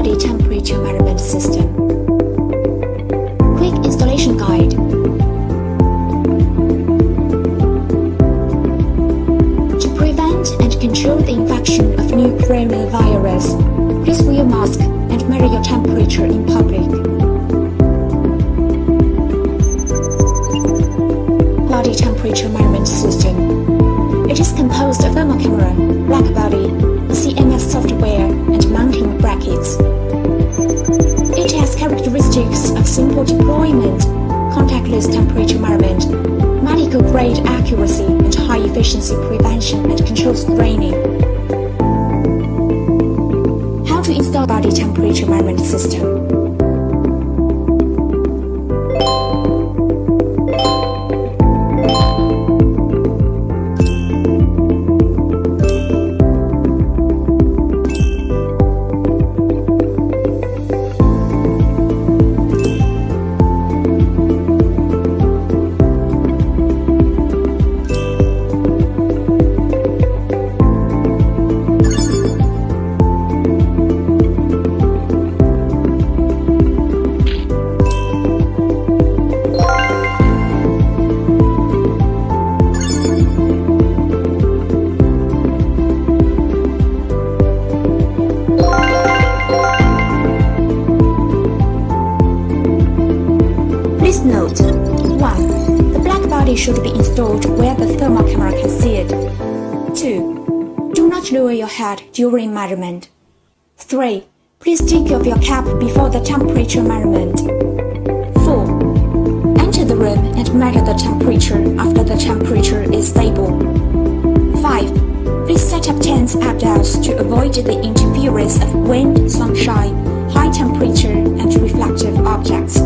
Body Temperature Measurement System. Quick Installation Guide. To prevent and control the infection of new coronavirus, please wear a mask and measure your temperature in public. Body Temperature Measurement System. It is composed of thermal camera, Blackbody, CMS software, and mounting brackets. It has characteristics of simple deployment, contactless temperature measurement, medical-grade accuracy, and high-efficiency prevention and control screening. How to install body temperature measurement system? Please note, 1. The black body should be installed where the thermal camera can see it. 2. Do not lower your head during measurement. 3. Please take off your cap before the temperature measurement. 4. Enter the room and measure the temperature after the temperature is stable. 5. Please set up tents outdoors to avoid the interference of wind, sunshine, high temperature, and reflective objects.